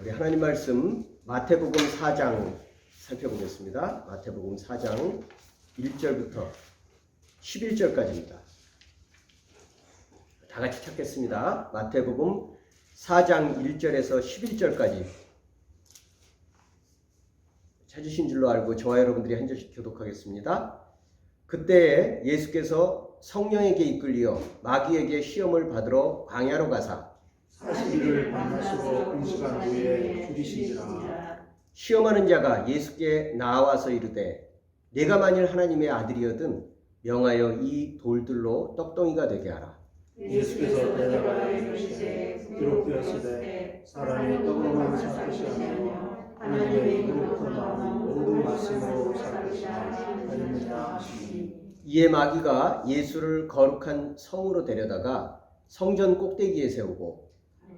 우리 하나님 말씀 마태복음 4장 살펴보겠습니다. 마태복음 4장 1절부터 11절까지입니다. 다 같이 찾겠습니다. 마태복음 4장 1절에서 11절까지 찾으신 줄로 알고 저와 여러분들이 한 절씩 교독하겠습니다. 그때에 예수께서 성령에게 이끌려 마귀에게 시험을 받으러 광야로 가사 40일을 밤낮으로 금식한 후에 죽이시니라. 시험하는 자가 예수께 나와서 이르되 내가 만일 하나님의 아들이거든 명하여 이 돌들로 떡덩이가 되게 하라. 예수께서 대답하여 이르시되 기록되었으되 사람이 떡으로만 살 것이 아니요 하나님의 입으로부터 나오는 모든 말씀으로 살 것이라 하였느니라 하시니. 이에 마귀가 예수를 거룩한 성으로 데려다가 성전 꼭대기에 세우고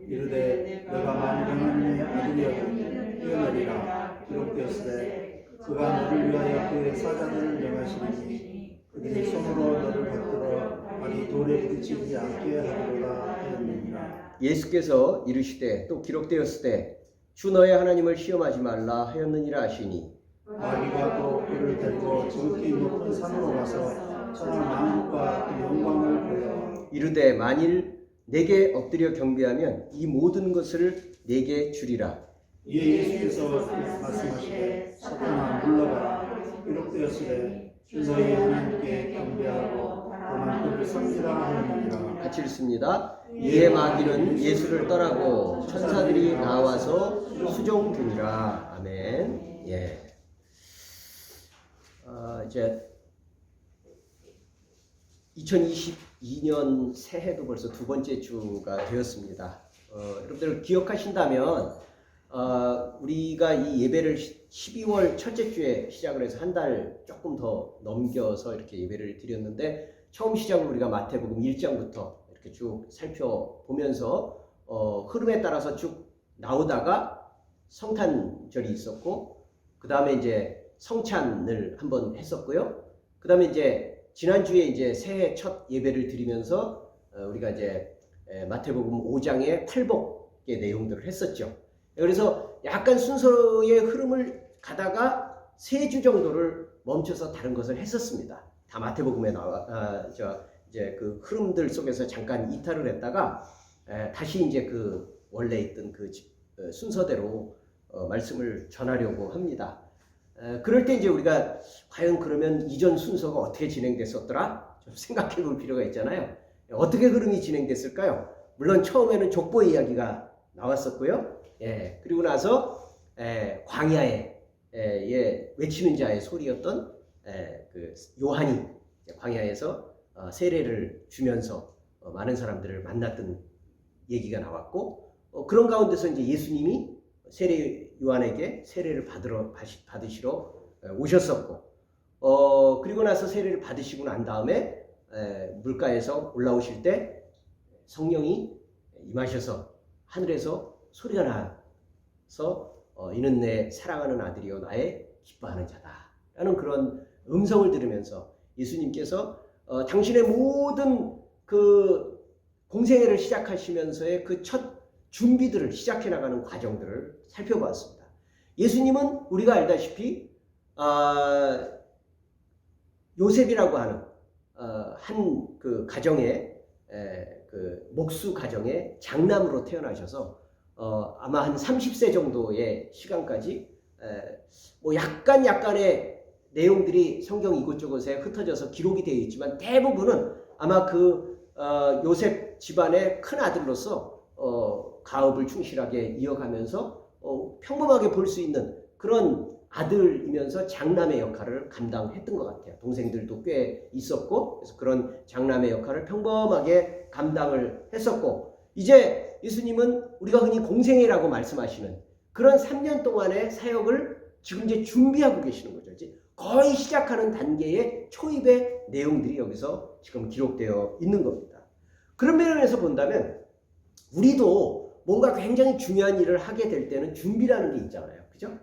이르되 내가 만일 하나님의 아들이여도 뛰어내리라. 기록되었으되 그가 너를 위하여 그의 사자들을 명하시니 그들이 손으로 너를 받들어 발이 돌에 부딪히지 않게 하리로다 하였느니라. 예수께서 이르시되 또 기록되었으되 주 너의 하나님을 시험하지 말라 하였느니라 하시니 마귀가 또 그를 데리고 지극히 높은 산으로 가서 천하 만국과 그 영광을 보여 이르되 만일 내게 엎드려 경배하면 이 모든 것을 내게 주리라. 이에 예수께서 말씀하시되 사탄아 물러가라. 기록되었으되 주 너희 하나님께 경배하고 다만 그를 섬기라 하였느니라. 같이 읽습니다. 이에 마귀는 예수를 떠나고 천사들이 나와서 수종드니라. 아멘. 예. 이제 2022년 새해도 벌써 두 번째 주가 되었습니다. 여러분들 기억하신다면 우리가 이 예배를 12월 첫째 주에 시작을 해서 한 달 조금 더 넘겨서 이렇게 예배를 드렸는데 처음 시작을 우리가 마태복음 1장부터 이렇게 쭉 살펴보면서 흐름에 따라서 쭉 나오다가 성탄절이 있었고 그 다음에 이제 성찬을 한번 했었고요. 그 다음에 이제 지난주에 이제 새해 첫 예배를 드리면서 우리가 이제 마태복음 5장의 팔복의 내용들을 했었죠. 그래서 약간 순서의 흐름을 가다가 세 주 정도를 멈춰서 다른 것을 했었습니다. 다 마태복음에 나와 이제 그 흐름들 속에서 잠깐 이탈을 했다가 다시 이제 그 원래 있던 그 순서대로 말씀을 전하려고 합니다. 그럴 때 이제 우리가 과연 그러면 이전 순서가 어떻게 진행됐었더라? 좀 생각해 볼 필요가 있잖아요. 어떻게 흐름이 진행됐을까요? 물론 처음에는 족보 이야기가 나왔었고요. 그리고 나서 광야에 외치는 자의 소리였던 그 요한이 광야에서 세례를 주면서 많은 사람들을 만났던 얘기가 나왔고 그런 가운데서 이제 예수님이 요한에게 세례를 받으시러 오셨었고 그리고 나서 세례를 받으시고 난 다음에 물가에서 올라오실 때 성령이 임하셔서 하늘에서 소리가 나서 이는 내 사랑하는 아들이요 나의 기뻐하는 자다 라는 그런 음성을 들으면서 예수님께서 당신의 모든 그 공생애를 시작하시면서의 그 첫 준비들을 시작해 나가는 과정들을 살펴보았습니다. 예수님은 우리가 알다시피 요셉이라고 하는 한 그 가정의 그 목수 가정의 장남으로 태어나셔서 아마 한 30세 정도의 시간까지 뭐 약간의 내용들이 성경 이곳저곳에 흩어져서 기록이 되어 있지만 대부분은 아마 그 요셉 집안의 큰 아들로서 가업을 충실하게 이어가면서 평범하게 볼 수 있는 그런 아들이면서 장남의 역할을 감당했던 것 같아요. 동생들도 꽤 있었고 그래서 그런 장남의 역할을 평범하게 감당을 했었고 이제 예수님은 우리가 흔히 공생애라고 말씀하시는 그런 3년 동안의 사역을 지금 이제 준비하고 계시는 거죠. 이제 거의 시작하는 단계의 초입의 내용들이 여기서 지금 기록되어 있는 겁니다. 그런 면에서 본다면 우리도 뭔가 굉장히 중요한 일을 하게 될 때는 준비라는 게 있잖아요. 그죠?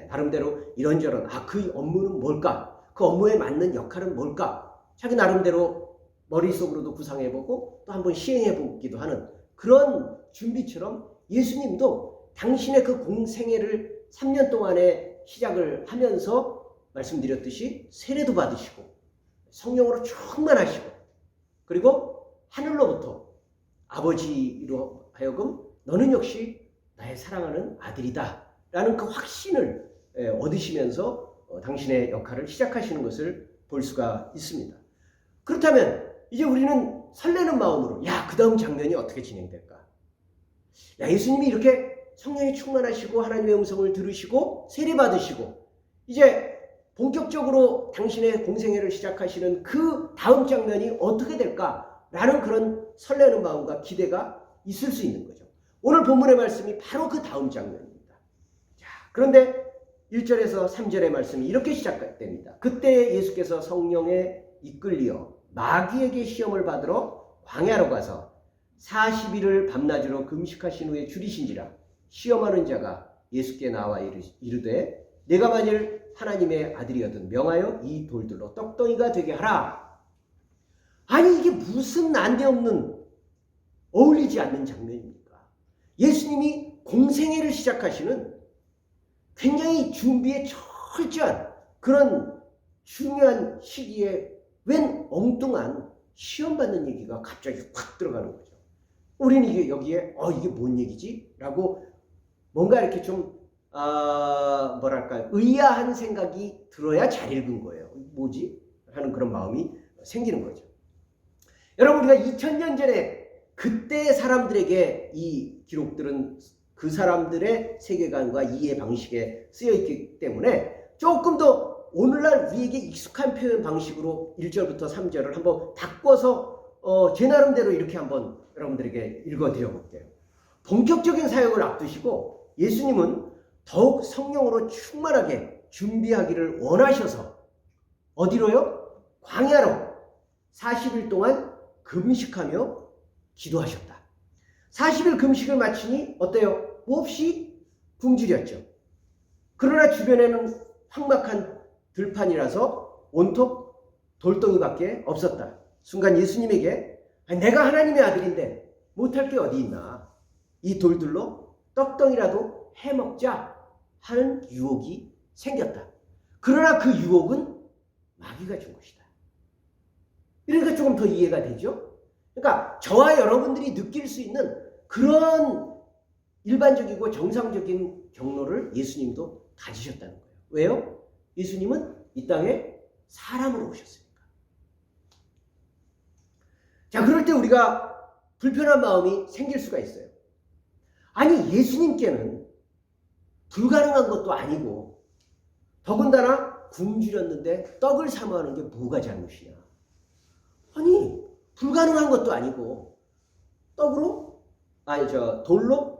나름대로 이런저런 그 업무는 뭘까? 그 업무에 맞는 역할은 뭘까? 자기 나름대로 머릿속으로도 구상해보고 또 한번 시행해보기도 하는 그런 준비처럼 예수님도 당신의 그 공생애를 3년 동안에 시작을 하면서 말씀드렸듯이 세례도 받으시고 성령으로 충만하시고 그리고 하늘로부터 아버지로 하여금 너는 역시 나의 사랑하는 아들이다 라는 그 확신을 얻으시면서 당신의 역할을 시작하시는 것을 볼 수가 있습니다. 그렇다면 이제 우리는 설레는 마음으로 그 다음 장면이 어떻게 진행될까? 예수님이 이렇게 성령이 충만하시고 하나님의 음성을 들으시고 세례받으시고 이제 본격적으로 당신의 공생애를 시작하시는 그 다음 장면이 어떻게 될까라는 그런 설레는 마음과 기대가 있을 수 있는 거죠. 오늘 본문의 말씀이 바로 그 다음 장면입니다. 자, 그런데 1절에서 3절의 말씀이 이렇게 시작됩니다. 그때 예수께서 성령에 이끌리어 마귀에게 시험을 받으러 광야로 가서 40일을 밤낮으로 금식하신 후에 줄이신지라 시험하는 자가 예수께 나와 이르되 내가 만일 하나님의 아들이거든 명하여 이 돌들로 떡덩이가 되게 하라. 아니 이게 무슨 난데없는 어울리지 않는 장면입니까? 예수님이 공생애를 시작하시는 굉장히 준비에 철저한 그런 중요한 시기에 웬 엉뚱한 시험받는 얘기가 갑자기 확 들어가는 거죠. 우리는 이게 여기에 이게 뭔 얘기지? 라고 뭔가 이렇게 좀 뭐랄까요, 의아한 생각이 들어야 잘 읽은 거예요. 뭐지? 하는 그런 마음이 생기는 거죠. 여러분, 우리가 2000년 전에 그때 사람들에게 이 기록들은 그 사람들의 세계관과 이해 방식에 쓰여 있기 때문에 조금 더 오늘날 우리에게 익숙한 표현 방식으로 1절부터 3절을 한번 바꿔서 제 나름대로 이렇게 한번 여러분들에게 읽어드려 볼게요. 본격적인 사역을 앞두시고 예수님은 더욱 성령으로 충만하게 준비하기를 원하셔서 어디로요? 광야로 40일 동안 금식하며 기도하셨다. 40일 금식을 마치니 어때요? 몹시 굶주렸죠. 그러나 주변에는 황막한 들판이라서 온통 돌덩이밖에 없었다. 순간 예수님에게 내가 하나님의 아들인데 못할 게 어디 있나? 이 돌들로 떡덩이라도 해먹자 하는 유혹이 생겼다. 그러나 그 유혹은 마귀가 준 것이다. 이러니까 조금 더 이해가 되죠? 그러니까 저와 여러분들이 느낄 수 있는 그런 일반적이고 정상적인 경로를 예수님도 가지셨다는 거예요. 왜요? 예수님은 이 땅에 사람으로 오셨으니까. 자, 그럴 때 우리가 불편한 마음이 생길 수가 있어요. 아니, 예수님께는 불가능한 것도 아니고 더군다나 굶주렸는데 떡을 사모하는 게 뭐가 잘못이냐. 아니, 불가능한 것도 아니고 돌로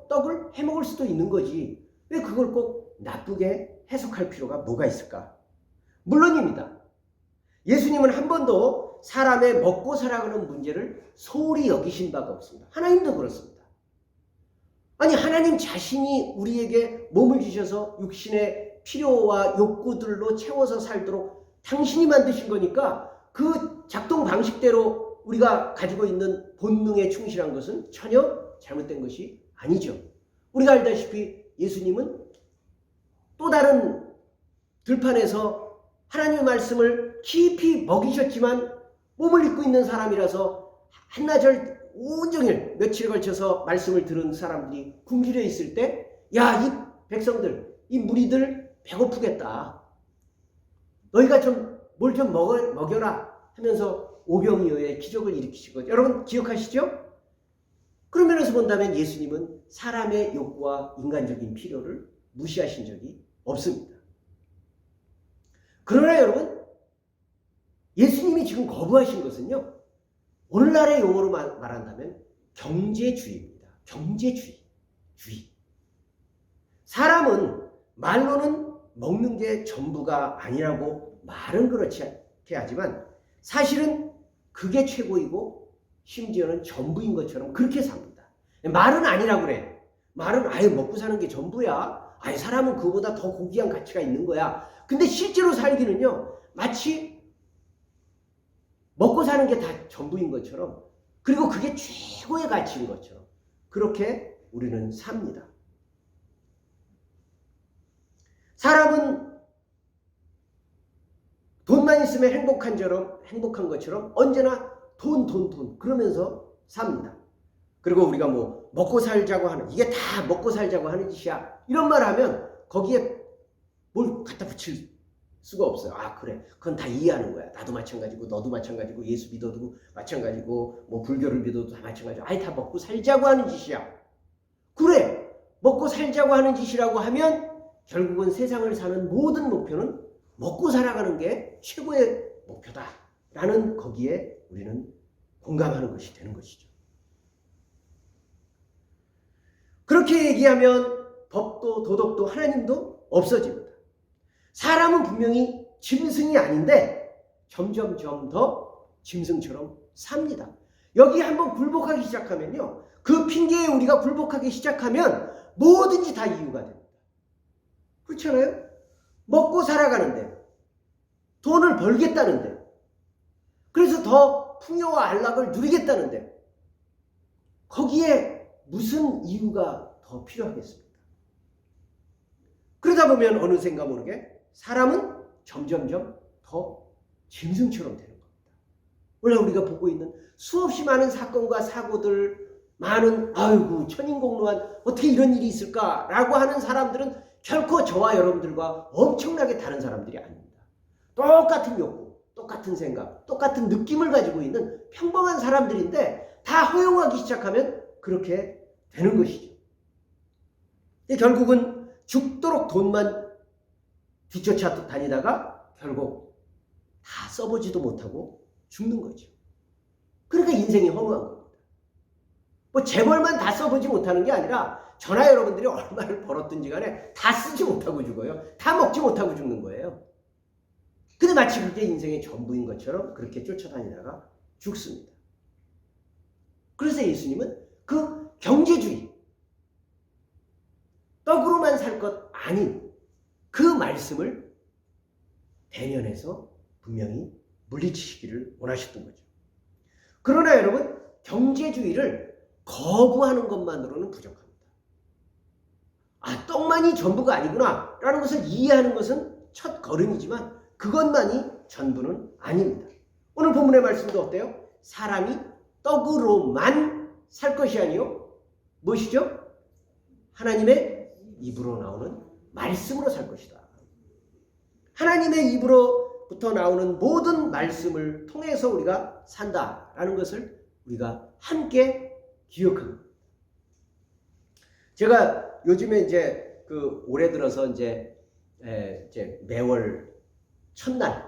떡을 해먹을 수도 있는 거지. 왜 그걸 꼭 나쁘게 해석할 필요가 뭐가 있을까? 물론입니다. 예수님은 한 번도 사람의 먹고 살아가는 문제를 소홀히 여기신 바가 없습니다. 하나님도 그렇습니다. 아니, 하나님 자신이 우리에게 몸을 주셔서 육신의 필요와 욕구들로 채워서 살도록 당신이 만드신 거니까 그 작동 방식대로 우리가 가지고 있는 본능에 충실한 것은 전혀 잘못된 것이 아니죠. 우리가 알다시피 예수님은 또 다른 들판에서 하나님의 말씀을 깊이 먹이셨지만 몸을 입고 있는 사람이라서 한나절 온종일 며칠에 걸쳐서 말씀을 들은 사람들이 굶주려 있을 때 이 백성들, 이 무리들 배고프겠다. 너희가 뭘 좀 먹여라 하면서 오병이어의 기적을 일으키신 거죠. 여러분 기억하시죠? 그런 면에서 본다면 예수님은 사람의 욕구와 인간적인 필요를 무시하신 적이 없습니다. 그러나 여러분, 예수님이 지금 거부하신 것은요, 오늘날의 용어로 말한다면 경제주의입니다. 경제주의. 사람은 말로는 먹는 게 전부가 아니라고 말은 그렇게 하지만 사실은 그게 최고이고 심지어는 전부인 것처럼 그렇게 삽니다. 말은 아니라고 그래. 말은 먹고 사는 게 전부야. 사람은 그보다 더 고귀한 가치가 있는 거야. 근데 실제로 살기는요, 마치 먹고 사는 게 다 전부인 것처럼, 그리고 그게 최고의 가치인 것처럼 그렇게 우리는 삽니다. 사람은 돈만 있으면 행복한 것처럼 언제나 돈 그러면서 삽니다. 그리고 우리가 뭐 먹고 살자고 하는, 이게 다 먹고 살자고 하는 짓이야, 이런 말 하면 거기에 뭘 갖다 붙일 수가 없어요. 아, 그래, 그건 다 이해하는 거야. 나도 마찬가지고 너도 마찬가지고 예수 믿어도 마찬가지고 뭐 불교를 믿어도 다 마찬가지고, 아니 다 먹고 살자고 하는 짓이야. 그래, 먹고 살자고 하는 짓이라고 하면 결국은 세상을 사는 모든 목표는 먹고 살아가는 게 최고의 목표다 라는, 거기에 우리는 공감하는 것이 되는 것이죠. 그렇게 얘기하면 법도 도덕도 하나님도 없어집니다. 사람은 분명히 짐승이 아닌데 점점점 더 짐승처럼 삽니다. 여기 한번 굴복하기 시작하면요, 그 핑계에 우리가 굴복하기 시작하면 뭐든지 다 이유가 됩니다. 그렇잖아요? 먹고 살아가는데, 돈을 벌겠다는데, 그래서 더 풍요와 안락을 누리겠다는데 거기에 무슨 이유가 더 필요하겠습니까? 그러다 보면 어느샌가 모르게 사람은 점점점 더 짐승처럼 되는 겁니다. 원래 우리가 보고 있는 수없이 많은 사건과 사고들, 많은 아이고 천인공노한 어떻게 이런 일이 있을까라고 하는 사람들은 결코 저와 여러분들과 엄청나게 다른 사람들이 아닙니다. 똑같은 욕구, 똑같은 생각, 똑같은 느낌을 가지고 있는 평범한 사람들인데 다 허용하기 시작하면 그렇게 되는 것이죠. 결국은 죽도록 돈만 뒤쫓아 다니다가 결국 다 써보지도 못하고 죽는 거죠. 그러니까 인생이 허무한 겁니다. 뭐 재벌만 다 써보지 못하는 게 아니라 저나 여러분들이 얼마를 벌었든지 간에 다 쓰지 못하고 죽어요. 다 먹지 못하고 죽는 거예요. 근데 마치 그게 인생의 전부인 것처럼 그렇게 쫓아다니다가 죽습니다. 그래서 예수님은 그 경제주의, 떡으로만 살 것 아닌 그 말씀을 대면해서 분명히 물리치시기를 원하셨던 거죠. 그러나 여러분, 경제주의를 거부하는 것만으로는 부족합니다. 아, 떡만이 전부가 아니구나 라는 것을 이해하는 것은 첫 걸음이지만 그것만이 전부는 아닙니다. 오늘 본문의 말씀도 어때요? 사람이 떡으로만 살 것이 아니요, 무엇이죠? 하나님의 입으로 나오는 말씀으로 살 것이다. 하나님의 입으로부터 나오는 모든 말씀을 통해서 우리가 산다라는 것을 우리가 함께 기억합니다. 제가 요즘에 이제 올해 들어서 이제 매월 첫날부터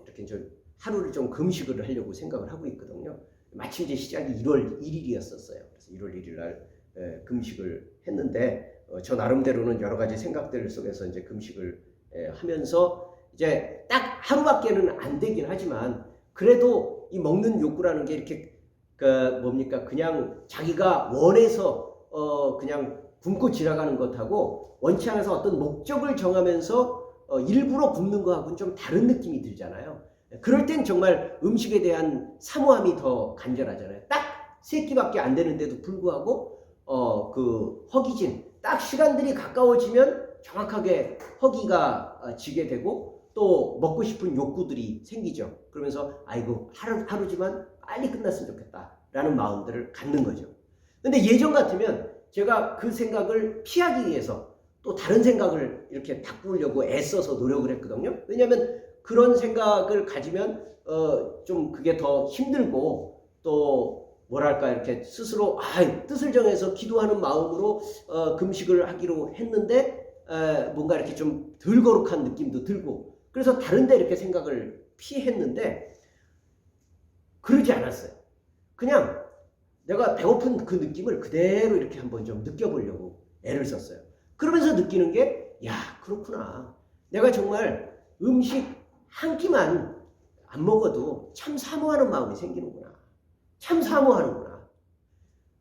이렇게 좀 하루를 좀 금식을 하려고 생각을 하고 있거든요. 마침 이제 시작이 1월 1일이었었어요. 그래서 1월 1일 날 금식을 했는데 저 나름대로는 여러 가지 생각들 속에서 이제 금식을 하면서 이제 딱 하루밖에는 안 되긴 하지만 그래도 이 먹는 욕구라는 게 이렇게 그냥 자기가 원해서 그냥 굶고 지나가는 것하고 원치 않아서 어떤 목적을 정하면서 일부러 굶는 거하고는 좀 다른 느낌이 들잖아요. 그럴 땐 정말 음식에 대한 사모함이 더 간절하잖아요. 딱 3끼밖에 안 되는데도 불구하고 허기진 딱 시간들이 가까워지면 정확하게 허기가 지게 되고 또 먹고 싶은 욕구들이 생기죠. 그러면서 아이고 하루지만 빨리 끝났으면 좋겠다 라는 마음들을 갖는 거죠. 근데 예전 같으면 제가 그 생각을 피하기 위해서 또 다른 생각을 이렇게 바꾸려고 애써서 노력을 했거든요. 왜냐하면 그런 생각을 가지면 좀 그게 더 힘들고 또 뭐랄까 이렇게 스스로 뜻을 정해서 기도하는 마음으로 금식을 하기로 했는데 뭔가 이렇게 좀 덜 거룩한 느낌도 들고 그래서 다른데 이렇게 생각을 피했는데 그러지 않았어요. 그냥 내가 배고픈 그 느낌을 그대로 이렇게 한번 좀 느껴보려고 애를 썼어요. 그러면서 느끼는 게 그렇구나. 내가 정말 음식 한 끼만 안 먹어도 참 사모하는 마음이 생기는구나. 참 사모하는구나.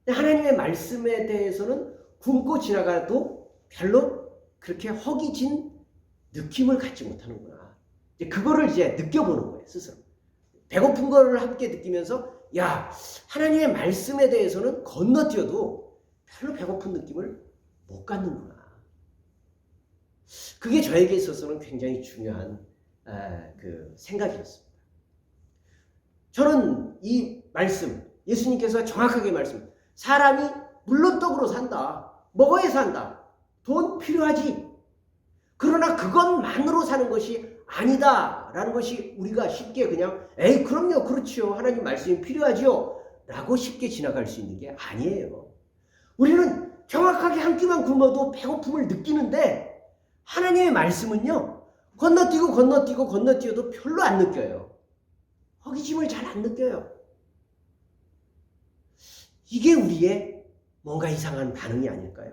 하나님의 말씀에 대해서는 굶고 지나가도 별로 그렇게 허기진 느낌을 갖지 못하는구나. 그거를 이제 느껴보는 거예요, 스스로. 배고픈 거를 함께 느끼면서 하나님의 말씀에 대해서는 건너뛰어도 별로 배고픈 느낌을 못 갖는구나. 그게 저에게 있어서는 굉장히 중요한 그 생각이었습니다. 저는 이 말씀, 예수님께서 정확하게 말씀, 사람이 물론 떡으로 산다, 먹어야 산다, 돈 필요하지. 그러나 그것만으로 사는 것이 아니다 라는 것이 우리가 쉽게 그냥 에이 그럼요 그렇지요 하나님 말씀이 필요하지요 라고 쉽게 지나갈 수 있는 게 아니에요. 우리는 정확하게 한 끼만 굶어도 배고픔을 느끼는데 하나님의 말씀은요 건너뛰고 건너뛰고 건너뛰어도 별로 안 느껴요. 허기짐을 잘 안 느껴요. 이게 우리의 뭔가 이상한 반응이 아닐까요?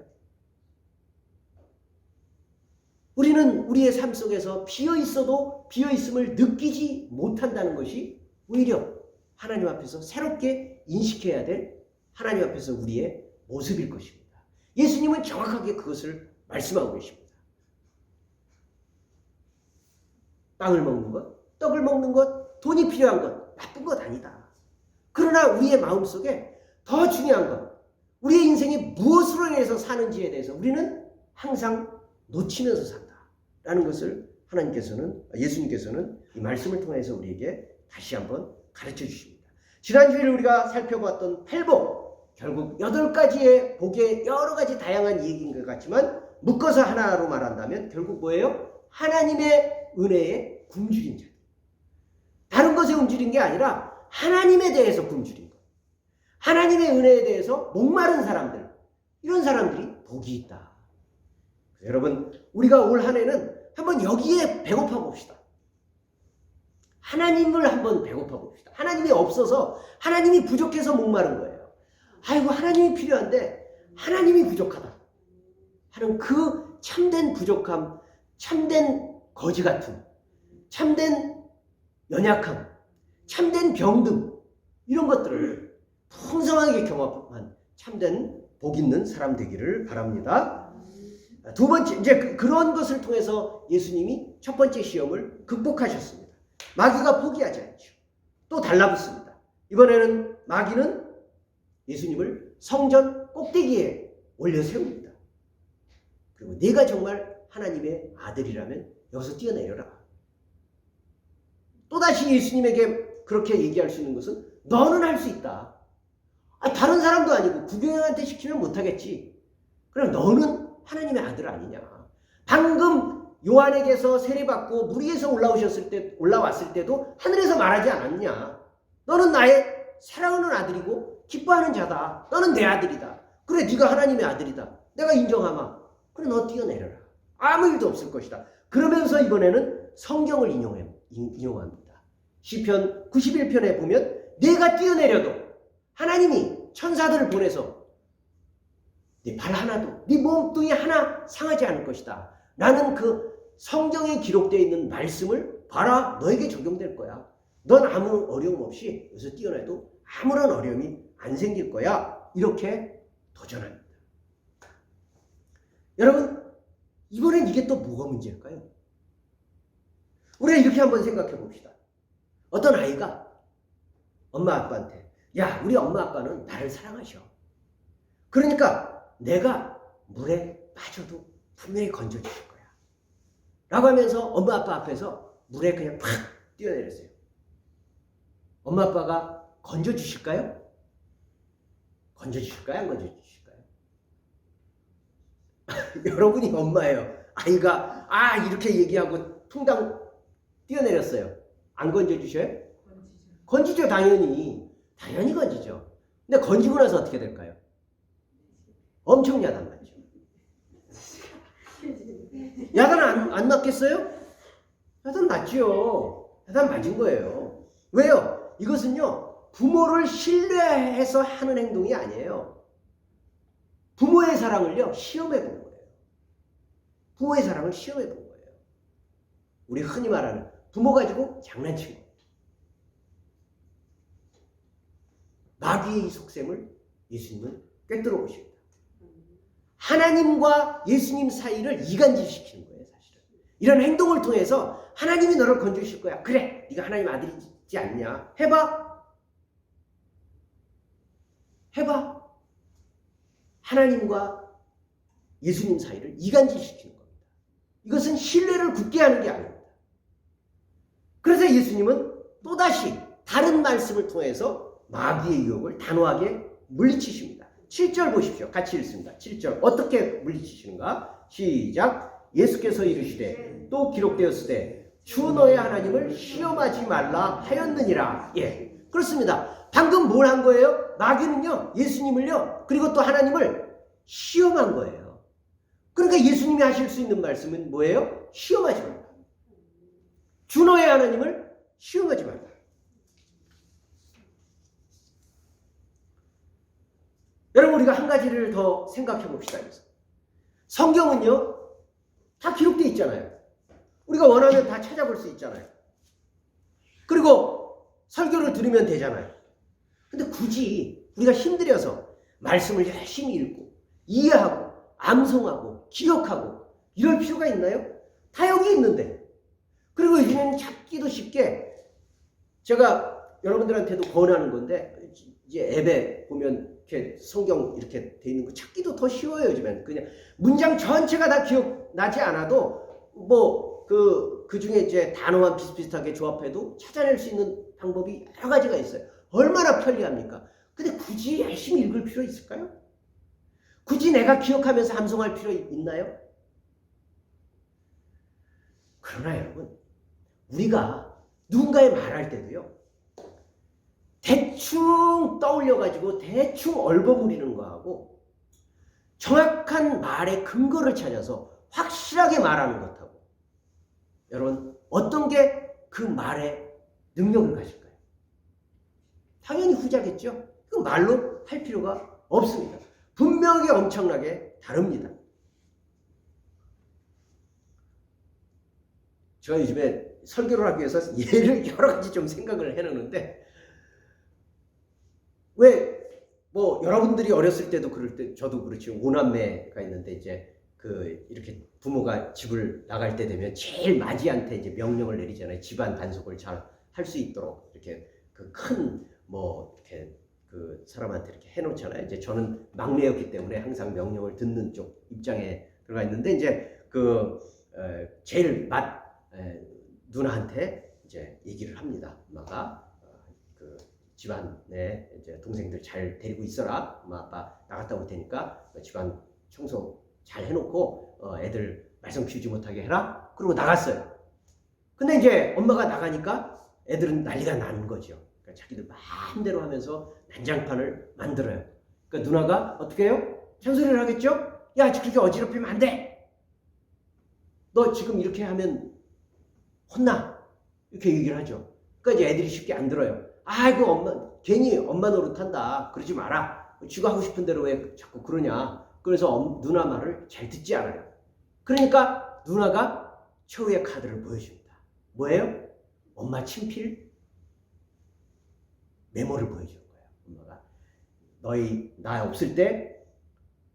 우리는 우리의 삶 속에서 비어있어도 비어있음을 느끼지 못한다는 것이 오히려 하나님 앞에서 새롭게 인식해야 될 하나님 앞에서 우리의 모습일 것입니다. 예수님은 정확하게 그것을 말씀하고 계십니다. 빵을 먹는 것, 떡을 먹는 것, 돈이 필요한 것, 나쁜 것 아니다. 그러나 우리의 마음속에 더 중요한 것, 우리의 인생이 무엇으로 인해서 사는지에 대해서 우리는 항상 놓치면서 산다 라는 것을 예수님께서는 이 말씀을 통해서 우리에게 다시 한번 가르쳐 주십니다. 지난주에 우리가 살펴봤던 팔복, 결국 8가지의 복의 여러 가지 다양한 얘기인 것 같지만 묶어서 하나로 말한다면 결국 뭐예요? 하나님의 은혜에 굶주린 자. 다른 것에 굶주린 게 아니라 하나님에 대해서 굶주린 것. 하나님의 은혜에 대해서 목마른 사람들, 이런 사람들이 복이 있다. 여러분, 우리가 올 한 해는 한번 여기에 배고파 봅시다. 하나님을 한번 배고파 봅시다. 하나님이 없어서 하나님이 부족해서 목마른 거예요. 아이고 하나님이 필요한데 하나님이 부족하다 하는 그 참된 부족함, 참된 거지 같음, 참된 연약함, 참된 병듦, 이런 것들을 풍성하게 경험한 참된 복 있는 사람 되기를 바랍니다. 두 번째, 이제 그런 것을 통해서 예수님이 첫 번째 시험을 극복하셨습니다. 마귀가 포기하지 않죠. 또 달라붙습니다. 이번에는 마귀는 예수님을 성전 꼭대기에 올려 세웁니다. 그리고 네가 정말 하나님의 아들이라면 여기서 뛰어내려라. 또다시 예수님에게 그렇게 얘기할 수 있는 것은 너는 할 수 있다. 다른 사람도 아니고 구경한테 시키면 못하겠지. 그럼 너는 하나님의 아들 아니냐. 방금 요한에게서 세례받고 물 위에서 올라왔을 때도 하늘에서 말하지 않았냐. 너는 나의 사랑하는 아들이고 기뻐하는 자다. 너는 내 아들이다. 그래 네가 하나님의 아들이다. 내가 인정하마. 그래 너 뛰어내려라. 아무 일도 없을 것이다. 그러면서 이번에는 성경을 인용합니다. 시편 91편에 보면 내가 뛰어내려도 하나님이 천사들을 보내서 네 발 하나도, 네 몸뚱이 하나 상하지 않을 것이다. 나는 그 성경에 기록되어 있는 말씀을 봐라, 너에게 적용될 거야. 넌 아무 어려움 없이 여기서 뛰어내도 아무런 어려움이 안 생길 거야. 이렇게 도전합니다. 여러분, 이번엔 이게 또 뭐가 문제일까요? 우리가 이렇게 한번 생각해 봅시다. 어떤 아이가 엄마 아빠한테 야, 우리 엄마 아빠는 나를 사랑하셔. 그러니까 내가 물에 빠져도 분명히 건져주실 거야. 라고 하면서 엄마 아빠 앞에서 물에 그냥 팍 뛰어내렸어요. 엄마 아빠가 건져주실까요? 건져주실까요? 안 건져주실까요? 여러분이 엄마예요. 아이가 이렇게 얘기하고 퉁당 뛰어내렸어요. 안 건져주셔요? 건지죠. 당연히 건지죠. 근데 건지고 나서 어떻게 될까요? 엄청 야단 맞죠. 야단 안 맞겠어요? 야단 맞죠. 야단 맞은 거예요. 왜요? 이것은요 부모를 신뢰해서 하는 행동이 아니에요. 부모의 사랑을요 시험해 본 거예요. 부모의 사랑을 시험해 본 거예요. 우리 흔히 말하는 부모 가지고 장난친 거예요. 마귀의 이 속셈을 예수님은 꿰뚫어 보십니다. 하나님과 예수님 사이를 이간질시키는 거예요. 사실은 이런 행동을 통해서 하나님이 너를 건져주실 거야. 그래, 네가 하나님 아들이지 않냐. 해봐. 하나님과 예수님 사이를 이간질시키는 겁니다. 이것은 신뢰를 굳게 하는 게 아닙니다. 그래서 예수님은 또다시 다른 말씀을 통해서 마귀의 유혹을 단호하게 물리치십니다. 7절 보십시오. 같이 읽습니다. 7절 어떻게 물리치시는가? 시작. 예수께서 이르시되 또 기록되었으되 주 너의 하나님을 시험하지 말라 하였느니라. 예, 그렇습니다. 방금 뭘 한 거예요? 마귀는요, 예수님을요, 그리고 또 하나님을 시험한 거예요. 그러니까 예수님이 하실 수 있는 말씀은 뭐예요? 시험하지 말라. 주 너의 하나님을 시험하지 말라. 여러분, 우리가 한 가지를 더 생각해 봅시다. 성경은요, 다 기록되어 있잖아요. 우리가 원하면 다 찾아볼 수 있잖아요. 그리고 설교를 들으면 되잖아요. 근데 굳이 우리가 힘들여서 말씀을 열심히 읽고 이해하고 암송하고 기억하고 이럴 필요가 있나요? 다 여기 있는데. 그리고 요즘에는 찾기도 쉽게, 제가 여러분들한테도 권하는 건데, 이제 앱에 보면 이렇게 성경 이렇게 돼 있는 거 찾기도 더 쉬워요. 요즘엔 그냥 문장 전체가 다 기억나지 않아도 뭐 그 중에 이제 단어만 비슷비슷하게 조합해도 찾아낼 수 있는 방법이 여러 가지가 있어요. 얼마나 편리합니까? 근데 굳이 열심히 읽을 필요 있을까요? 굳이 내가 기억하면서 암송할 필요 있나요? 그러나 여러분, 우리가 누군가의 말할 때도요, 대충 떠올려가지고 대충 얼버무리는 거하고 정확한 말의 근거를 찾아서 확실하게 말하는 것하고, 여러분, 어떤 게 그 말의 능력을 가질까요? 당연히 후자겠죠. 그 말로 할 필요가 없습니다. 분명히 엄청나게 다릅니다. 제가 요즘에 설교를 하기 위해서 예를 여러 가지 좀 생각을 해놓는데, 왜 뭐 여러분들이 어렸을 때도 그럴 때, 저도 그렇지, 오남매가 있는데 이제 그 이렇게 부모가 집을 나갈 때 되면 제일 맞이한테 이제 명령을 내리잖아요. 집안 단속을 잘 할 수 있도록 이렇게 그 큰 뭐 이렇게 그 사람한테 이렇게 해놓잖아요. 이제 저는 막내였기 때문에 항상 명령을 듣는 쪽 입장에 들어가 있는데, 이제 그 제일 누나한테 이제 얘기를 합니다. 엄마가 그 집안에 이제 동생들 잘 데리고 있어라. 엄마 아빠 나갔다 올 테니까 집안 청소 잘 해놓고 애들 말썽 피우지 못하게 해라. 그러고 나갔어요. 근데 이제 엄마가 나가니까 애들은 난리가 나는 거죠. 그러니까 자기들 마음대로 하면서 난장판을 만들어요. 그러니까 누나가 어떻게 해요? 잔소리를 하겠죠? 야, 그렇게 어지럽히면 안 돼. 너 지금 이렇게 하면 혼나. 이렇게 얘기를 하죠. 그러니까 이제 애들이 쉽게 안 들어요. 아이고, 엄마, 괜히 엄마 노릇한다. 그러지 마라. 쥐가 하고 싶은 대로 왜 자꾸 그러냐. 그래서 누나 말을 잘 듣지 않아요. 그러니까 누나가 최후의 카드를 보여줍니다. 뭐예요? 엄마 친필 메모를 보여주는 거예요. 엄마가 너희 나 없을 때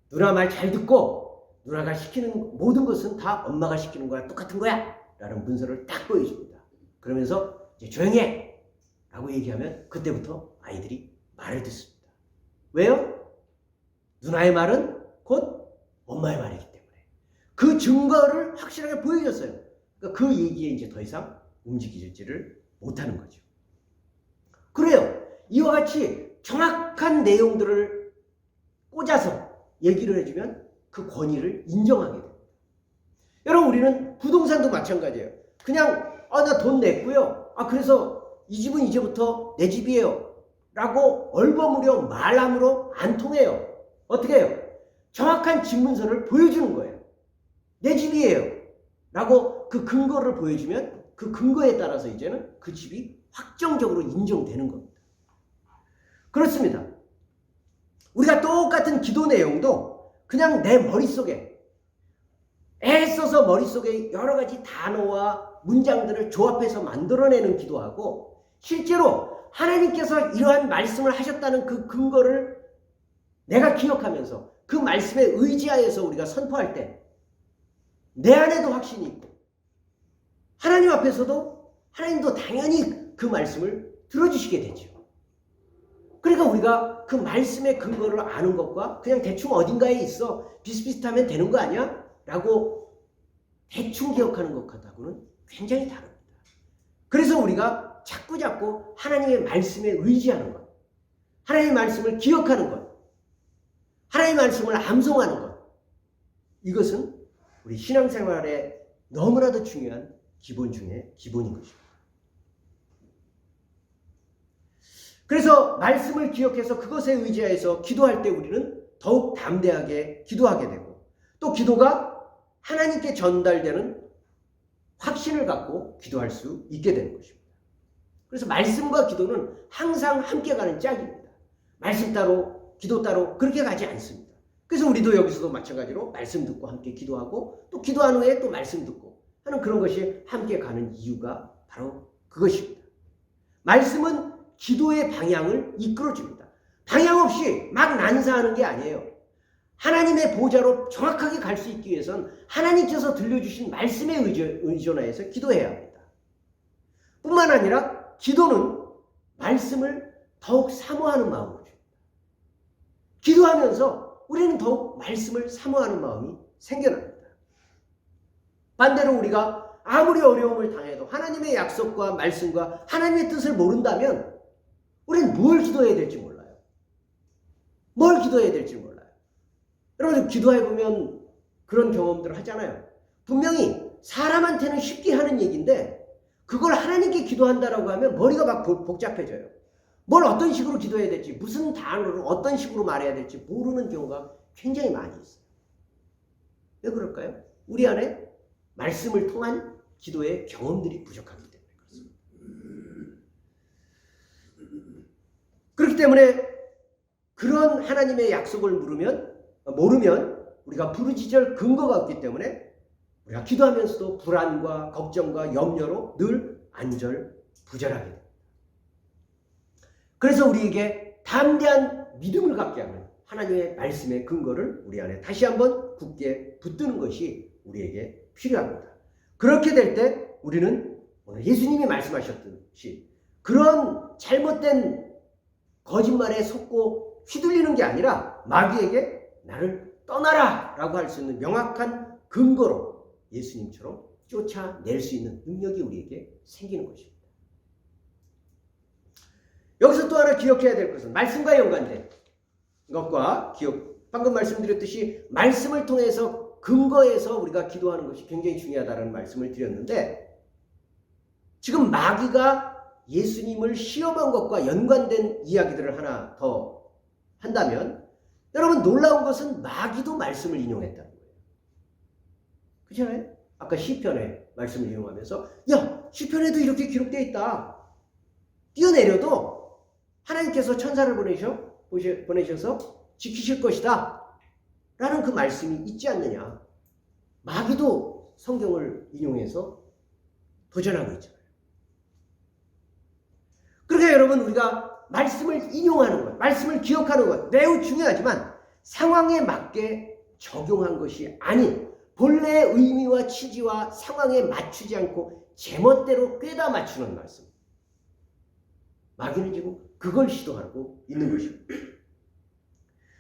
누나 말 잘 듣고 누나가 시키는 모든 것은 다 엄마가 시키는 거야. 똑같은 거야. 라는 문서를 딱 보여줍니다. 그러면서 이제 조용히 해 라고 얘기하면 그때부터 아이들이 말을 듣습니다. 왜요? 누나의 말은 곧 엄마의 말이기 때문에. 그 증거를 확실하게 보여줬어요. 그러니까 그 얘기에 이제 더 이상 움직이지를 못하는 거죠. 그래요. 이와 같이 정확한 내용들을 꽂아서 얘기를 해주면 그 권위를 인정하게 됩니다. 여러분, 우리는 부동산도 마찬가지예요. 그냥 나 돈 냈고요. 그래서 이 집은 이제부터 내 집이에요. 라고 얼버무려 말함으로 안 통해요. 어떻게 해요? 정확한 집문서를 보여주는 거예요. 내 집이에요. 라고 그 근거를 보여주면 그 근거에 따라서 이제는 그 집이 확정적으로 인정되는 겁니다. 그렇습니다. 우리가 똑같은 기도 내용도 그냥 내 머릿속에 애써서 머릿속에 여러 가지 단어와 문장들을 조합해서 만들어내는 기도하고, 실제로 하나님께서 이러한 말씀을 하셨다는 그 근거를 내가 기억하면서 그 말씀에 의지하여서 우리가 선포할 때 내 안에도 확신이 있고 하나님 앞에서도 하나님도 당연히 그 말씀을 들어주시게 되죠. 그러니까 우리가 그 말씀의 근거를 아는 것과 그냥 대충 어딘가에 있어 비슷비슷하면 되는 거 아니야? 라고 대충 기억하는 것하고는 굉장히 다릅니다. 그래서 우리가 자꾸 하나님의 말씀에 의지하는 것, 하나님의 말씀을 기억하는 것, 하나님의 말씀을 암송하는 것, 이것은 우리 신앙생활에 너무나도 중요한 기본 중에 기본인 것입니다. 그래서 말씀을 기억해서 그것에 의지해서 기도할 때 우리는 더욱 담대하게 기도하게 되고, 또 기도가 하나님께 전달되는 확신을 갖고 기도할 수 있게 되는 것입니다. 그래서 말씀과 기도는 항상 함께 가는 짝입니다. 말씀 따로 기도 따로 그렇게 가지 않습니다. 그래서 우리도 여기서도 마찬가지로 말씀 듣고 함께 기도하고, 또 기도한 후에 또 말씀 듣고 하는 그런 것이 함께 가는 이유가 바로 그것입니다. 말씀은 기도의 방향을 이끌어줍니다. 방향 없이 막 난사하는 게 아니에요. 하나님의 보좌로 정확하게 갈 수 있기 위해서는 하나님께서 들려주신 말씀에 의존하여서 기도해야 합니다. 뿐만 아니라 기도는 말씀을 더욱 사모하는 마음으로 줍니다. 기도하면서 우리는 더욱 말씀을 사모하는 마음이 생겨납니다. 반대로 우리가 아무리 어려움을 당해도 하나님의 약속과 말씀과 하나님의 뜻을 모른다면 우리는 뭘 기도해야 될지 몰라요. 뭘 기도해야 될지 몰라요. 여러분, 기도해보면 그런 경험들을 하잖아요. 분명히 사람한테는 쉽게 하는 얘기인데 그걸 하나님께 기도한다라고 하면 머리가 막 복잡해져요. 뭘 어떤 식으로 기도해야 될지, 무슨 단어를 어떤 식으로 말해야 될지 모르는 경우가 굉장히 많이 있어요. 왜 그럴까요? 우리 안에 말씀을 통한 기도의 경험들이 부족하기 때문에 그렇습니다. 그렇기 때문에 그런 하나님의 약속을 모르면 우리가 부르짖을 근거가 없기 때문에 우리가 기도하면서도 불안과 걱정과 염려로 늘 안절부절하게 됩니다. 그래서 우리에게 담대한 믿음을 갖게 하는 하나님의 말씀의 근거를 우리 안에 다시 한번 굳게 붙드는 것이 우리에게 필요합니다. 그렇게 될 때 우리는 오늘 예수님이 말씀하셨듯이 그런 잘못된 거짓말에 속고 휘둘리는 게 아니라 마귀에게 나를 떠나라 라고 할 수 있는 명확한 근거로 예수님처럼 쫓아낼 수 있는 능력이 우리에게 생기는 것입니다. 여기서 또 하나 기억해야 될 것은 말씀과 연관된 것과 방금 말씀드렸듯이 말씀을 통해서 근거해서 우리가 기도하는 것이 굉장히 중요하다는 말씀을 드렸는데, 지금 마귀가 예수님을 시험한 것과 연관된 이야기들을 하나 더 한다면, 여러분 놀라운 것은 마귀도 말씀을 인용했다는 거예요. 그렇잖아요? 아까 시편의 말씀을 인용하면서 야, 시편에도 이렇게 기록되어 있다. 뛰어내려도 하나님께서 천사를 보내셔서 지키실 것이다 라는 그 말씀이 있지 않느냐. 마귀도 성경을 인용해서 도전하고 있잖아요. 그러니까 여러분, 우리가 말씀을 인용하는 것, 말씀을 기억하는 것 매우 중요하지만 상황에 맞게 적용한 것이 아닌 본래의 의미와 취지와 상황에 맞추지 않고 제멋대로 꿰다 맞추는 말씀. 마귀는 지금 그걸 시도하고 있는 것입니다.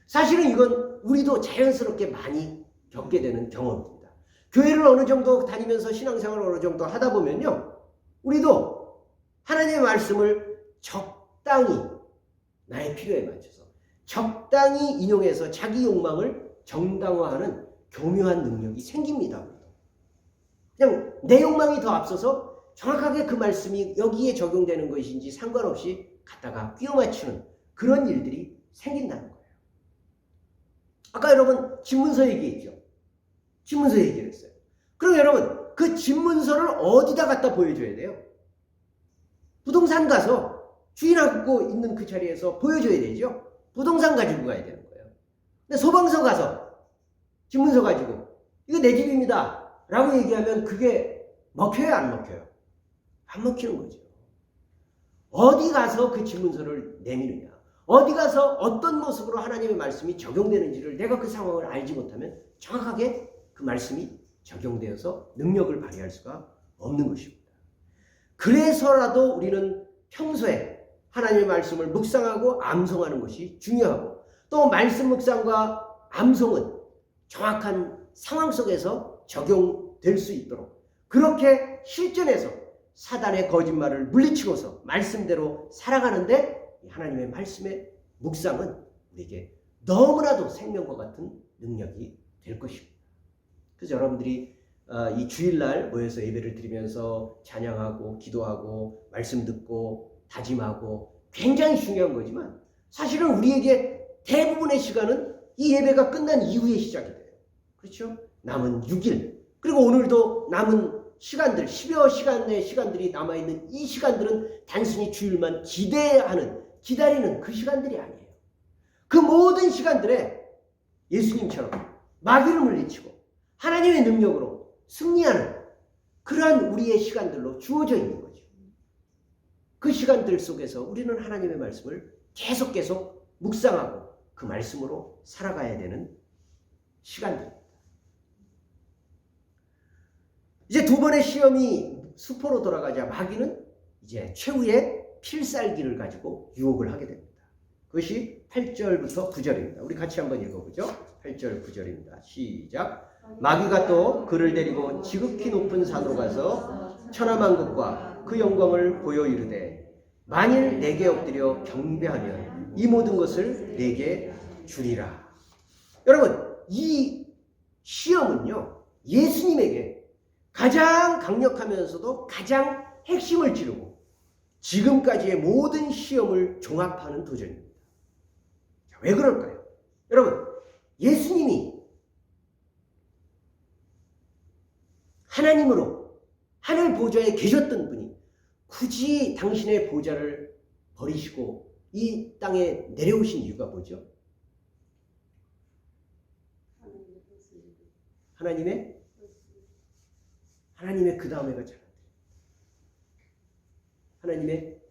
사실은 이건 우리도 자연스럽게 많이 겪게 되는 경험입니다. 교회를 어느 정도 다니면서 신앙생활을 어느 정도 하다 보면요, 우리도 하나님의 말씀을 적당히 나의 필요에 맞춰서 적당히 인용해서 자기 욕망을 정당화하는 교묘한 능력이 생깁니다. 그냥 내 욕망이 더 앞서서 정확하게 그 말씀이 여기에 적용되는 것인지 상관없이 갖다가 끼워 맞추는 그런 일들이 생긴다는 거예요. 아까 여러분 집문서 얘기했죠. 집문서 얘기를 했어요. 그럼 여러분 그 집문서를 어디다 갖다 보여줘야 돼요? 부동산 가서 주인하고 있는 그 자리에서 보여줘야 되죠. 부동산 가지고 가야 되는 거예요. 근데 소방서 가서 집문서 가지고 이거 내 집입니다 라고 얘기하면 그게 먹혀요, 안 먹혀요? 안 먹히는 거죠. 어디 가서 그 집문서를 내미느냐, 어디 가서 어떤 모습으로 하나님의 말씀이 적용되는지를 내가 그 상황을 알지 못하면 정확하게 그 말씀이 적용되어서 능력을 발휘할 수가 없는 것입니다. 그래서라도 우리는 평소에 하나님의 말씀을 묵상하고 암송하는 것이 중요하고, 또 말씀 묵상과 암송은 정확한 상황 속에서 적용 될 수 있도록 그렇게 실전에서 사단의 거짓말을 물리치고서 말씀대로 살아가는데 하나님의 말씀의 묵상은 우리에게 너무나도 생명과 같은 능력이 될 것입니다. 그래서 여러분들이 이 주일날 모여서 예배를 드리면서 찬양하고 기도하고 말씀 듣고 다짐하고 굉장히 중요한 거지만 사실은 우리에게 대부분의 시간은 이 예배가 끝난 이후에 시작이 돼요. 그렇죠? 남은 6일 그리고 오늘도 남은 시간들 10여 시간의 시간들이 남아있는 이 시간들은 단순히 주일만 기다리는 그 시간들이 아니에요. 그 모든 시간들에 예수님처럼 마귀를 물리치고 하나님의 능력으로 승리하는 그러한 우리의 시간들로 주어져 있는 거죠. 그 시간들 속에서 우리는 하나님의 말씀을 계속 묵상하고 그 말씀으로 살아가야 되는 시간들입니다. 이제 두 번의 시험이 수포로 돌아가자 마귀는 이제 최후의 필살기를 가지고 유혹을 하게 됩니다. 그것이 8절부터 9절입니다. 우리 같이 한번 읽어보죠. 8절 9절입니다. 시작. 마귀가 또 그를 데리고 지극히 높은 산으로 가서 천하만국과 그 영광을 보여 이르되 만일 내게 엎드려 경배하면 이 모든 것을 내게 주리라. 여러분 이 시험은요 예수님에게 가장 강력하면서도 가장 핵심을 찌르고 지금까지의 모든 시험을 종합하는 도전입니다. 왜 그럴까요? 여러분 예수님이 하나님으로 하늘 보좌에 계셨던 분이 굳이 당신의 보좌를 버리시고 이 땅에 내려오신 이유가 뭐죠? 하나님의 그 다음에가 잘 안 돼요. 하나님의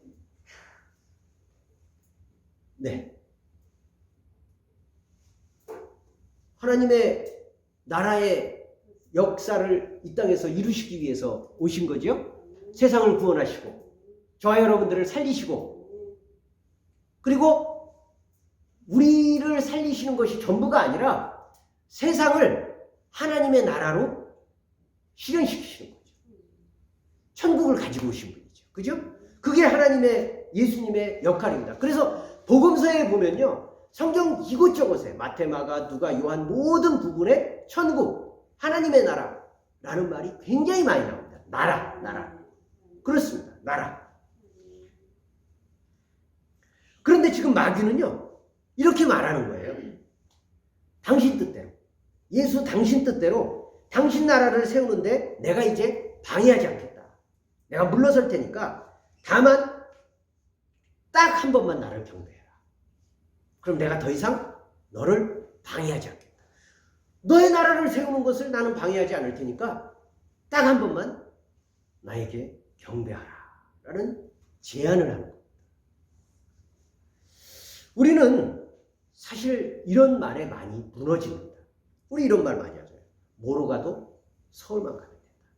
하나님의 나라의 역사를 이 땅에서 이루시기 위해서 오신 거죠. 세상을 구원하시고 저와 여러분들을 살리시고 그리고 우리를 살리시는 것이 전부가 아니라 세상을 하나님의 나라로 실현시키시는 거죠. 천국을 가지고 오신 분이죠. 그죠? 그게 하나님의 예수님의 역할입니다. 그래서 복음서에 보면요. 성경 이곳저곳에 마태, 마가, 누가, 요한 모든 부분에 천국, 하나님의 나라라는 말이 굉장히 많이 나옵니다. 나라. 그렇습니다. 나라. 그런데 지금 마귀는요. 이렇게 말하는 거예요. 당신 뜻대로. 예수 당신 뜻대로 당신 나라를 세우는데 내가 이제 방해하지 않겠다. 내가 물러설 테니까 다만 딱 한 번만 나를 경배해라. 그럼 내가 더 이상 너를 방해하지 않겠다. 너의 나라를 세우는 것을 나는 방해하지 않을 테니까 딱 한 번만 나에게 경배하라. 라는 제안을 하는 겁니다. 우리는 사실 이런 말에 많이 무너집니다. 우리 이런 말 많이 하죠. 뭐로 가도 서울만 가면 된다.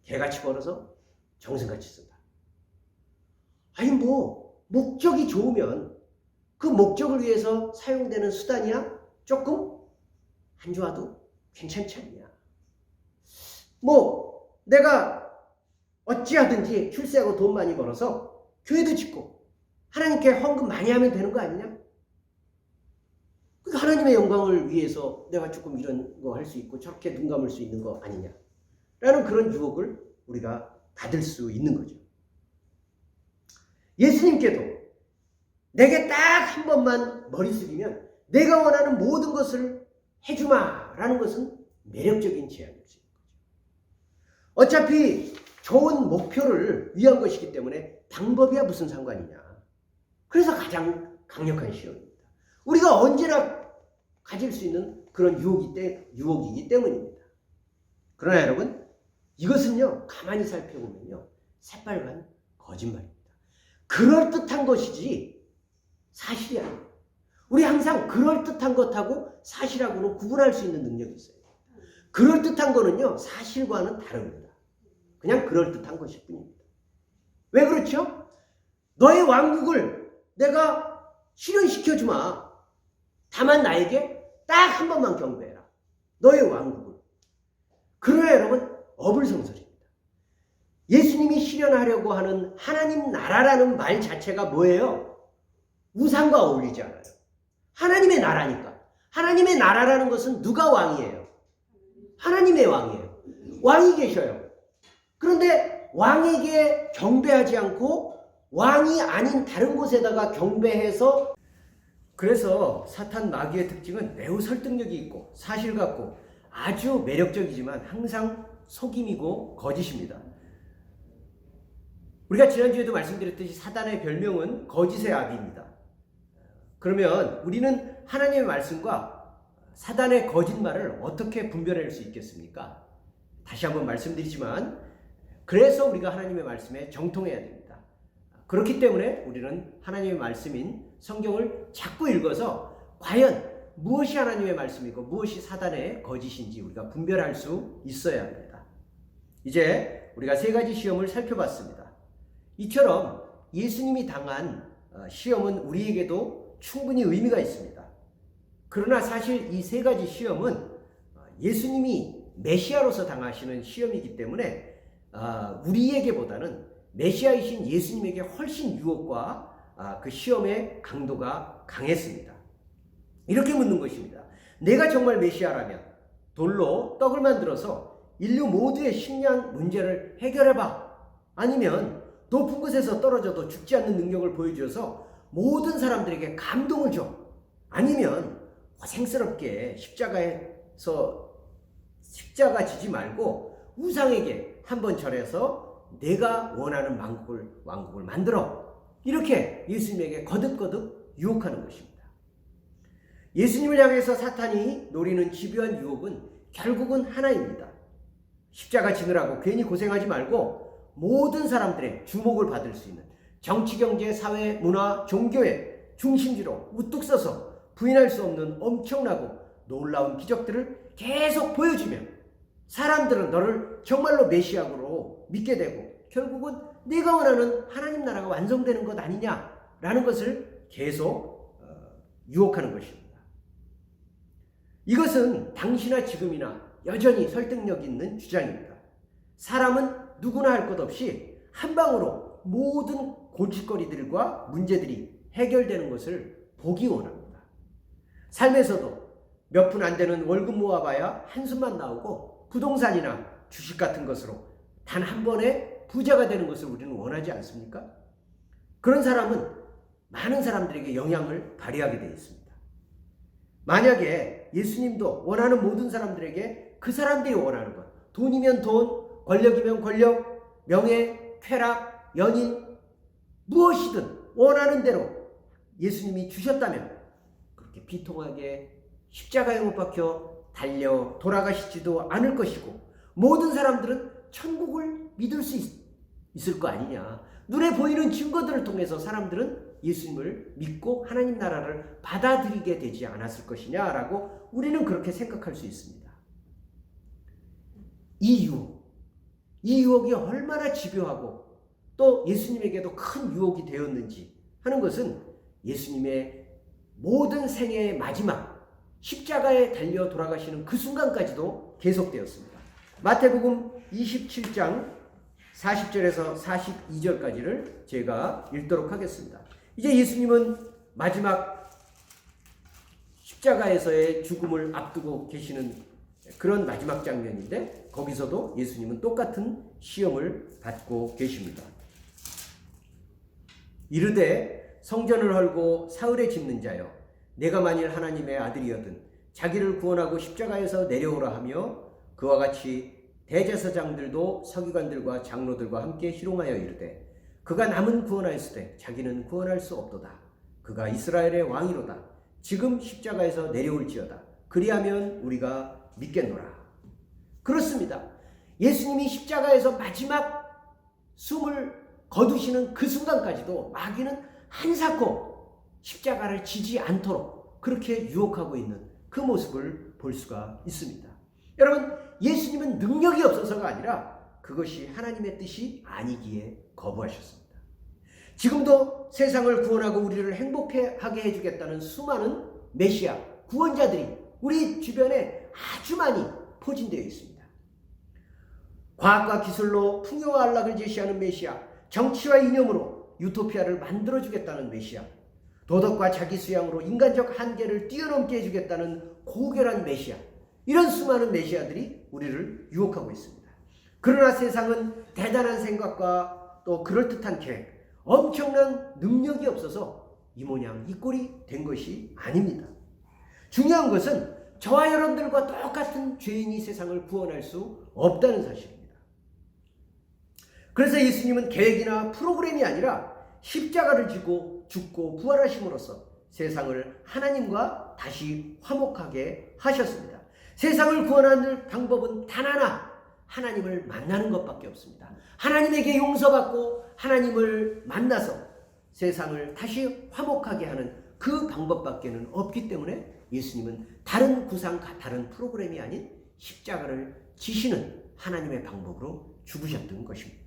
개같이 벌어서 정승같이 쓴다. 아니 목적이 좋으면 그 목적을 위해서 사용되는 수단이야 조금 안 좋아도 괜찮지 않냐. 내가 어찌하든지 출세하고 돈 많이 벌어서 교회도 짓고 하나님께 헌금 많이 하면 되는 거 아니냐? 하나님의 영광을 위해서 내가 조금 이런 거 할 수 있고 저렇게 눈 감을 수 있는 거 아니냐? 라는 그런 유혹을 우리가 받을 수 있는 거죠. 예수님께도 내게 딱 한 번만 머리 숙이면 내가 원하는 모든 것을 해주마 라는 것은 매력적인 제안일 수 있는 거죠. 어차피 좋은 목표를 위한 것이기 때문에 방법이야 무슨 상관이냐. 그래서 가장 강력한 시험입니다. 우리가 언제나 가질 수 있는 그런 유혹이기 때문입니다. 그러나 여러분 이것은요 가만히 살펴보면요 새빨간 거짓말입니다. 그럴듯한 것이지 사실이 아니에요. 우리 항상 그럴듯한 것하고 사실하고는 구분할 수 있는 능력이 있어요. 그럴듯한 거는요 사실과는 다릅니다. 그냥 그럴듯한 것일 뿐입니다. 왜 그렇죠? 너의 왕국을 내가 실현시켜주마. 다만 나에게 딱 한 번만 경배해라. 너의 왕국을. 그러나 여러분, 어불성설입니다. 예수님이 실현하려고 하는 하나님 나라라는 말 자체가 뭐예요? 우상과 어울리지 않아요. 하나님의 나라니까. 하나님의 나라라는 것은 누가 왕이에요? 하나님의 왕이에요. 왕이 계셔요. 그런데 왕에게 경배하지 않고 왕이 아닌 다른 곳에다가 경배해서, 그래서 사탄 마귀의 특징은 매우 설득력이 있고 사실 같고 아주 매력적이지만 항상 속임이고 거짓입니다. 우리가 지난주에도 말씀드렸듯이 사단의 별명은 거짓의 아비입니다. 그러면 우리는 하나님의 말씀과 사단의 거짓말을 어떻게 분별할 수 있겠습니까? 다시 한번 말씀드리지만, 그래서 우리가 하나님의 말씀에 정통해야 됩니다. 그렇기 때문에 우리는 하나님의 말씀인 성경을 자꾸 읽어서 과연 무엇이 하나님의 말씀이고 무엇이 사단의 거짓인지 우리가 분별할 수 있어야 합니다. 이제 우리가 세 가지 시험을 살펴봤습니다. 이처럼 예수님이 당한 시험은 우리에게도 충분히 의미가 있습니다. 그러나 사실 이 세 가지 시험은 예수님이 메시아로서 당하시는 시험이기 때문에 우리에게보다는 메시아이신 예수님에게 훨씬 유혹과 그 시험의 강도가 강했습니다. 이렇게 묻는 것입니다. 내가 정말 메시아라면 돌로 떡을 만들어서 인류 모두의 식량 문제를 해결해봐. 아니면 높은 곳에서 떨어져도 죽지 않는 능력을 보여줘서 모든 사람들에게 감동을 줘. 아니면 고생스럽게 십자가 지지 말고 우상에게 한번 절해서 내가 원하는 왕국을 만들어. 이렇게 예수님에게 거듭거듭 유혹하는 것입니다. 예수님을 향해서 사탄이 노리는 집요한 유혹은 결국은 하나입니다. 십자가 지느라고 괜히 고생하지 말고 모든 사람들의 주목을 받을 수 있는 정치, 경제, 사회, 문화, 종교의 중심지로 우뚝 서서 부인할 수 없는 엄청나고 놀라운 기적들을 계속 보여주면 사람들은 너를 정말로 메시아로 믿게 되고 결국은 내가 원하는 하나님 나라가 완성되는 것 아니냐라는 것을 계속 유혹하는 것입니다. 이것은 당시나 지금이나 여전히 설득력 있는 주장입니다. 사람은 누구나 할 것 없이 한 방으로 모든 골칫거리들과 문제들이 해결되는 것을 보기 원합니다. 삶에서도 몇 푼 안 되는 월급 모아봐야 한숨만 나오고 부동산이나 주식 같은 것으로 단 한 번에 부자가 되는 것을 우리는 원하지 않습니까? 그런 사람은 많은 사람들에게 영향을 발휘하게 되어 있습니다. 만약에 예수님도 원하는 모든 사람들에게 그 사람들이 원하는 것, 돈이면 돈, 권력이면 권력, 명예, 쾌락, 연인, 무엇이든 원하는 대로 예수님이 주셨다면 그렇게 비통하게 십자가에 못 박혀 달려 돌아가시지도 않을 것이고 모든 사람들은 천국을 믿을 수 있을 거 아니냐. 눈에 보이는 증거들을 통해서 사람들은 예수님을 믿고 하나님 나라를 받아들이게 되지 않았을 것이냐라고 우리는 그렇게 생각할 수 있습니다. 이 유혹이 얼마나 집요하고 또 예수님에게도 큰 유혹이 되었는지 하는 것은 예수님의 모든 생애의 마지막 십자가에 달려 돌아가시는 그 순간까지도 계속되었습니다. 마태복음 27장 40절에서 42절까지를 제가 읽도록 하겠습니다. 이제 예수님은 마지막 십자가에서의 죽음을 앞두고 계시는 그런 마지막 장면인데 거기서도 예수님은 똑같은 시험을 받고 계십니다. 이르되 성전을 헐고 사흘에 짓는 자여 내가 만일 하나님의 아들이거든 자기를 구원하고 십자가에서 내려오라 하며 그와 같이 대제사장들도 서기관들과 장로들과 함께 희롱하여 이르되 그가 남은 구원하였으되 자기는 구원할 수 없도다. 그가 이스라엘의 왕이로다. 지금 십자가에서 내려올지어다. 그리하면 우리가 믿겠노라. 그렇습니다. 예수님이 십자가에서 마지막 숨을 거두시는 그 순간까지도 마귀는 한사코 십자가를 지지 않도록 그렇게 유혹하고 있는 그 모습을 볼 수가 있습니다. 여러분, 예수님은 능력이 없어서가 아니라 그것이 하나님의 뜻이 아니기에 거부하셨습니다. 지금도 세상을 구원하고 우리를 행복하게 해주겠다는 수많은 메시아, 구원자들이 우리 주변에 아주 많이 포진되어 있습니다. 과학과 기술로 풍요와 안락을 제시하는 메시아, 정치와 이념으로 유토피아를 만들어주겠다는 메시아, 도덕과 자기 수양으로 인간적 한계를 뛰어넘게 해주겠다는 고결한 메시아, 이런 수많은 메시아들이 우리를 유혹하고 있습니다. 그러나 세상은 대단한 생각과 또 그럴듯한 계획, 엄청난 능력이 없어서 이 모양 이 꼴이 된 것이 아닙니다. 중요한 것은 저와 여러분들과 똑같은 죄인이 세상을 구원할 수 없다는 사실입니다. 그래서 예수님은 계획이나 프로그램이 아니라 십자가를 지고 죽고 부활하심으로써 세상을 하나님과 다시 화목하게 하셨습니다. 세상을 구원하는 방법은 단 하나, 하나님을 만나는 것밖에 없습니다. 하나님에게 용서받고 하나님을 만나서 세상을 다시 화목하게 하는 그 방법밖에는 없기 때문에 예수님은 다른 구상, 다른 프로그램이 아닌 십자가를 지시는 하나님의 방법으로 죽으셨던 것입니다.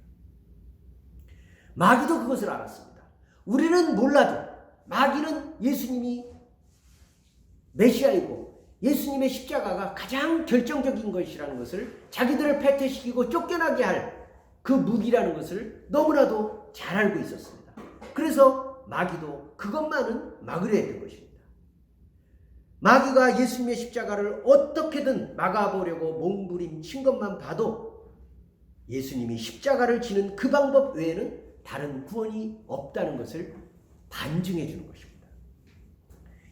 마귀도 그것을 알았습니다. 우리는 몰라도 마귀는 예수님이 메시아이고 예수님의 십자가가 가장 결정적인 것이라는 것을, 자기들을 패퇴시키고 쫓겨나게 할 그 무기라는 것을 너무나도 잘 알고 있었습니다. 그래서 마귀도 그것만은 막으려 했던 것입니다. 마귀가 예수님의 십자가를 어떻게든 막아보려고 몸부림친 것만 봐도 예수님이 십자가를 지는 그 방법 외에는 다른 구원이 없다는 것을 반증해 주는 것입니다.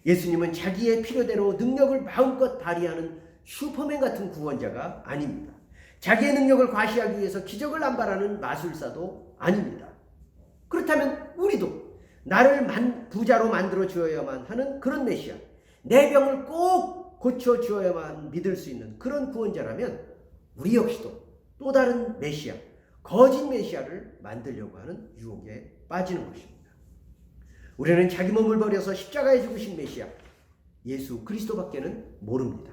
예수님은 자기의 필요대로 능력을 마음껏 발휘하는 슈퍼맨 같은 구원자가 아닙니다. 자기의 능력을 과시하기 위해서 기적을 남발하는 마술사도 아닙니다. 그렇다면 우리도 나를 부자로 만들어 주어야만 하는 그런 메시아, 내 병을 꼭 고쳐 주어야만 믿을 수 있는 그런 구원자라면 우리 역시도 또 다른 메시아, 거짓 메시아를 만들려고 하는 유혹에 빠지는 것입니다. 우리는 자기 몸을 버려서 십자가에 죽으신 메시아 예수 그리스도밖에는 모릅니다.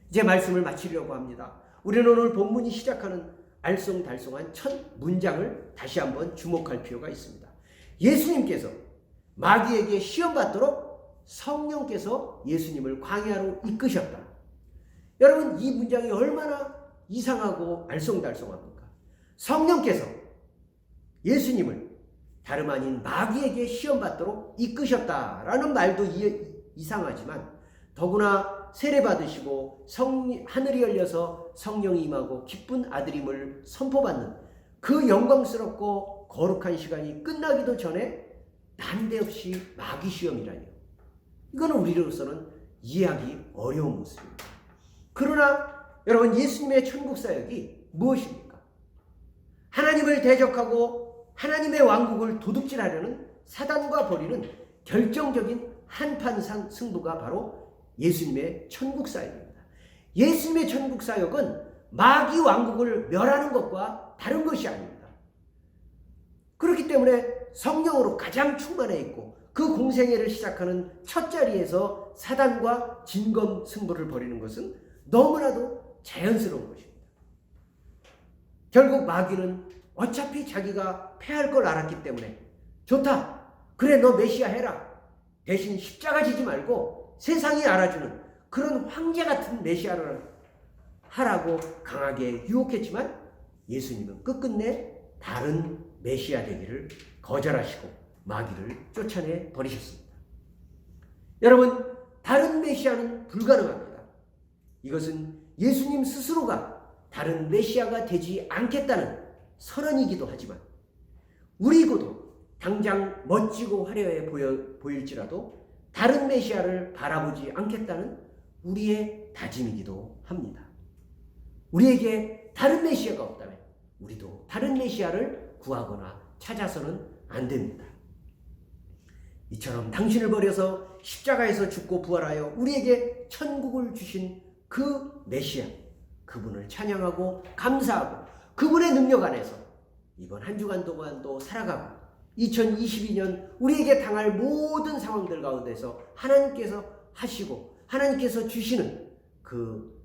이제 말씀을 마치려고 합니다. 우리는 오늘 본문이 시작하는 알쏭달쏭한 첫 문장을 다시 한번 주목할 필요가 있습니다. 예수님께서 마귀에게 시험받도록 성령께서 예수님을 광야로 이끄셨다. 여러분, 이 문장이 얼마나 이상하고 알쏭달쏭합니까? 성령께서 예수님을 다름 아닌 마귀에게 시험받도록 이끄셨다라는 말도 이상하지만, 더구나 세례받으시고 하늘이 열려서 성령이 임하고 기쁜 아들임을 선포받는 그 영광스럽고 거룩한 시간이 끝나기도 전에 난데없이 마귀 시험이라니요. 이거는 우리로서는 이해하기 어려운 모습입니다. 그러나 여러분, 예수님의 천국 사역이 무엇입니까? 하나님을 대적하고 하나님의 왕국을 도둑질하려는 사단과 벌이는 결정적인 한판 승부가 바로 예수님의 천국 사역입니다. 예수님의 천국 사역은 마귀 왕국을 멸하는 것과 다른 것이 아닙니다. 그렇기 때문에 성령으로 가장 충만해 있고 그 공생애를 시작하는 첫 자리에서 사단과 진검 승부를 벌이는 것은 너무나도 자연스러운 것입니다. 결국 마귀는 어차피 자기가 패할 걸 알았기 때문에 좋다, 그래 너 메시아 해라, 대신 십자가 지지 말고 세상이 알아주는 그런 황제 같은 메시아를 하라고 강하게 유혹했지만, 예수님은 끝끝내 다른 메시아 되기를 거절하시고 마귀를 쫓아내 버리셨습니다. 여러분, 다른 메시아는 불가능합니다. 이것은 예수님 스스로가 다른 메시아가 되지 않겠다는 선언이기도 하지만, 우리고도 당장 멋지고 화려해 보일지라도 다른 메시아를 바라보지 않겠다는 우리의 다짐이기도 합니다. 우리에게 다른 메시아가 없다면 우리도 다른 메시아를 구하거나 찾아서는 안 됩니다. 이처럼 당신을 버려서 십자가에서 죽고 부활하여 우리에게 천국을 주신 그 메시아, 그분을 찬양하고 감사하고 그분의 능력 안에서 이번 한 주간 동안도 살아가고 2022년 우리에게 당할 모든 상황들 가운데서 하나님께서 하시고 하나님께서 주시는 그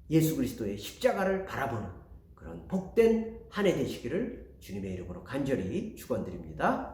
예수 그리스도의 십자가를 바라보는 그런 복된 한 해 되시기를 주님의 이름으로 간절히 축원드립니다.